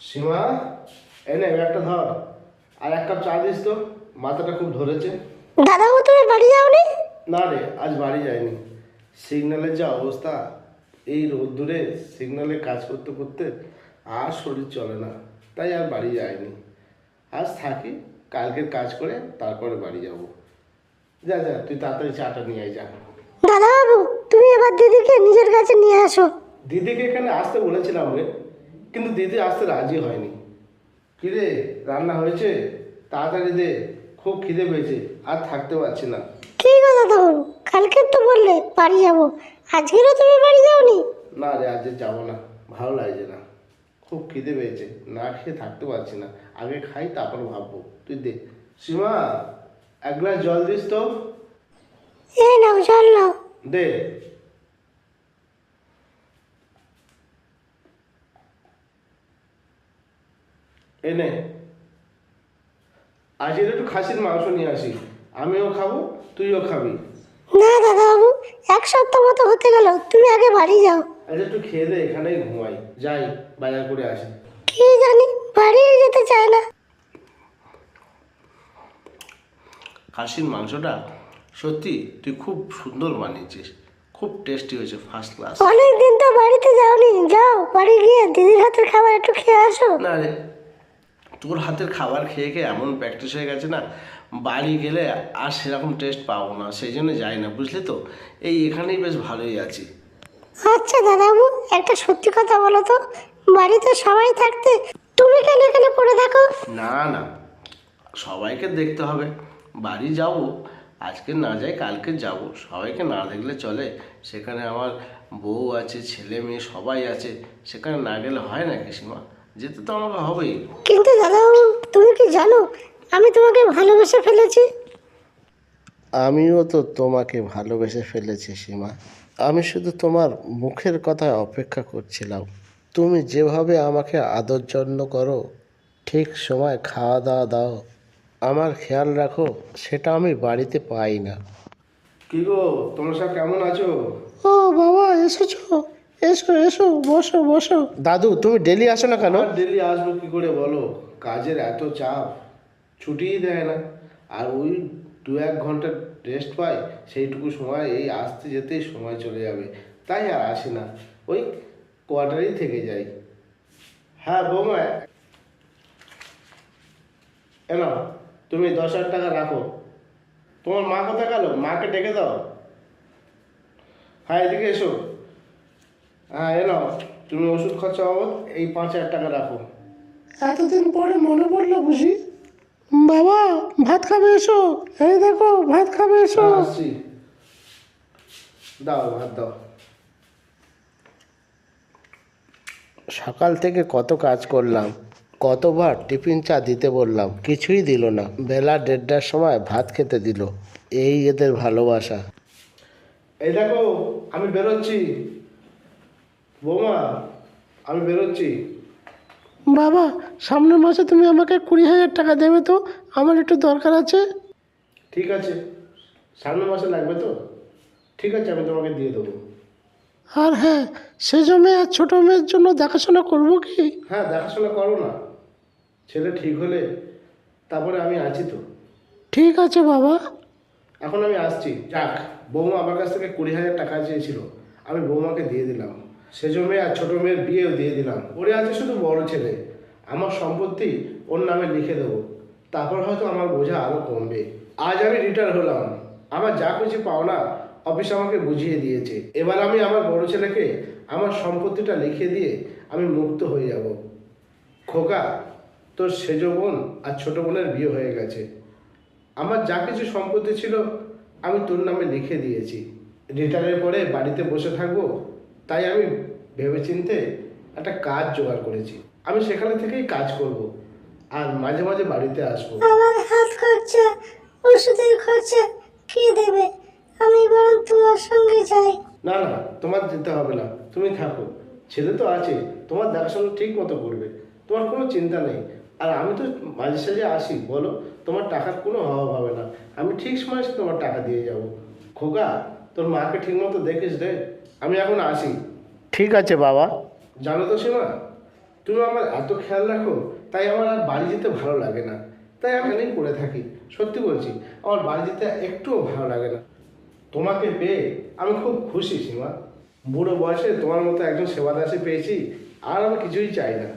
সীমা, এনে একটা ধর আর এক কাপ চা দিস তো, মাথাটা খুব ধরেছে। দাদাবাবু, তুমি বাড়ি যাওনি? না রে, আজ বাড়ি যায়নি। সিগন্যালের যা অবস্থা, এই রোদ্দুরে সিগন্যালে কাজ করতে করতে আর শরীর চলে না, তাই আর বাড়ি যায়নি। আজ থাকি, কালকের কাজ করে তারপরে বাড়ি যাব। যা যা, তুই তাড়াতাড়ি চাটা নিয়ে আয়, যা। দাদাবাবু, তুমি এবার দিদিকে নিজের কাছে নিয়ে আসো। দিদিকে এখানে আসতে বলেছিলাম রে, কিন্তু দিদি আসতে রাজি হয়নি। কিরে, রান্না হয়েছে? তাড়াতাড়ি দে, খুব খিদে পেয়েছে, আর থাকতে পারছি না। কি গো দাদাবাবু, কালকে তো বললে বাড়ি যাবো, আজকেরও তুমি বাড়ি যাওনি? না রে, আজ যাবো না, ভালো লাগছে না, খুব খিদে পেয়েছে, না খেয়ে থাকতে পারছি না। আগে খাই, তারপর ভাববো। তুই দে। সীমা, এক গ্লাস জল দিস তো। এই নাও, জল নাও। দে। এনে আজ একটু খাসির মাংস নিয়ে আসি, আমিও খাবো, তুইও খাবি। না দাদাবাবু, এক সপ্তাহ মতো হতে গেল, তুমি আগে বাড়ি যাও। আজ একটু খেয়ে দে, এখানেই ঘুমাই, যাই বাজার করে আসি। কি জানি, বাড়ি যেতে চায় না। খাসির মাংসটা সত্যি তুই খুব সুন্দর বানিয়েছিস, খুব টেস্টি হয়েছে, ফার্স্ট ক্লাস। অনেকদিন তো বাড়িতে যাওনি, যাও বাড়ি গিয়ে দিদির হাতের খাবার একটু খেয়ে আসো। না রে, তোর হাতের খাবার খেয়ে খেয়ে এমন প্র্যাকটিস হয়ে গেছে না, বাড়ি গেলে আর সেরকম টেস্ট পাবো না, সেই জন্য যাই না, বুঝলি তো। এই এখানেই বেশ ভালোই আছি। আচ্ছা দাদাবাবু, একটা সত্যি কথা বলো তো, বাড়িতে সবাই থাকতে তুমি কেন এখানে পড়ে থাকো? না না, সবাইকে দেখতে হবে, বাড়ি যাব, আজকে না যাই কালকে যাব, সবাইকে না দেখলে চলে। সেখানে আমার বউ আছে, ছেলে মেয়ে সবাই আছে, সেখানে না গেলে হয় না সীমা, যেতে তো আমাকে হবেই। কিন্তু দাদাবাবু, তুমি কি জানো আমি তোমাকে ভালোবেসে ফেলেছি? আমিও তো তোমাকে ভালোবেসে ফেলেছি সীমা, আমি শুধু তোমার মুখের কথায় অপেক্ষা করছিলাম। তুমি যেভাবে আমাকে আদর যত্ন করো, ঠিক সময় খাওয়া দাওয়া দাও, আমার খেয়াল রাখো, সেটা আমি বাড়িতে পাই না। কি গো, তোমরা সব কেমন আছো? ও বাবা, এসেছো, এসো এসো, বসো বসো। দাদু, তুমি ডেলি আসো না কেন? ডেলি আসবো কি করে বলো, কাজের এত চাপ, ছুটিই দেয় না। আর ওই 2-1 ঘন্টা রেস্ট পাই, সেইটুকু সময় এই আসতে যেতেই সময় চলে যাবে, তাই আর আসি না, ওই কোয়ার্টারেই থেকে যাই। হ্যাঁ বৌমা, এনো, তুমি 10,000 টাকা রাখো। তোমার মা কোথায় গেল? মাকে ডেকে দাও। হ্যাঁ, এদিকে এসো। হ্যাঁ এনো, তুমি ওষুধ খরচা বাবদ এই 5,000 টাকা রাখো। এতদিন পরে মনে পড়লো বুঝি? বাবা, ভাত খাবে এসো, এই দেখো ভাত খাবে এসো। হ্যাঁ, আসছি, দাও ভাত দাও। সকাল থেকে কত কাজ করলাম, কতবার টিফিন চা দিতে বললাম, কিছুই দিল না। বেলা 1:30টার সময় ভাত খেতে দিল, এই এদের ভালোবাসা। এই দেখো, আমি বেরোচ্ছি বৌমা, আমি বেরোচ্ছি। বাবা, সামনের মাসে তুমি আমাকে 20,000 টাকা দেবে তো, আমার একটু দরকার আছে। ঠিক আছে, সামনের মাসে লাগবে তো? ঠিক আছে, আমি তোমাকে দিয়ে দেবো। আর হ্যাঁ, সেজ মেয়ে আর ছোট মেয়ের জন্য দেখাশোনা করবো কি? হ্যাঁ, দেখাশোনা করো না, ছেলে ঠিক হলে তারপরে আমি আছি তো। ঠিক আছে বাবা। এখন আমি আসছি। যাক, বৌমা আমার কাছ থেকে 20,000 টাকা চেয়েছিল, আমি বৌমাকে দিয়ে দিলাম। সেজ মেয়ে আর ছোট মেয়ের বিয়েও দিয়ে দিলাম। ওরে আছে শুধু বড় ছেলে, আমার সম্পত্তি ওর নামে লিখে দেবো, তারপর হয়তো আমার বোঝা আরও কমবে। আজ আমি রিটায়ার হলাম, আমার যা কিছু পাওনা অফিস আমাকে বুঝিয়ে দিয়েছে। এবার আমি আমার বড় ছেলেকে আমার সম্পত্তিটা লিখে দিয়ে আমি মুক্ত হয়ে যাব। খোকা, তোর সেজ বোন আর ছোট বোনের বিয়ে হয়ে গেছে, আমার যা কিছু সম্পত্তি ছিল আমি তোর নামে লিখে দিয়েছি। রিটায়ারের পরে বাড়িতে বসে থাকবো, তাই আমি ভেবেচিন্তে একটা কাজ জোগাড় করেছি। আমি সেখানে থেকেই কাজ করব, আর মাঝে মাঝে বাড়িতে আসবো। আমার হাত খরচা, ওষুধের খরচা কে দেবে? আমি বরং তোমার সঙ্গে যাই। না না, তোমার যেতে হবে না, তুমি থাকো, ছেলে তো আছে, তোমার দেখাশোনা ঠিক মতো করবে, তোমার কোনো চিন্তা নেই। আর আমি তো মাঝে সাঝে আসি, বলো, তোমার টাকার কোনো অভাব হবে না, আমি ঠিক সময় এসে তোমার টাকা দিয়ে যাব। খোকা, তোর মাকে ঠিক মতো দেখিস রে, আমি এখন আসি। ঠিক আছে বাবা। জানো তো সীমা, তুমি আমার এত খেয়াল রাখো, তাই আমার আর বাড়ি যেতে ভালো লাগে না। তাই আমি এখানেই পড়ে থাকি। সত্যি বলছি, আমার বাড়ি যেতে একটুও ভালো লাগে না। তোমাকে পেয়ে আমি খুব খুশি সীমা। বুড়ো বয়সে তোমার মতো একজন সেবাদাসী পেয়েছি, আর আমি কিছুই চাই না।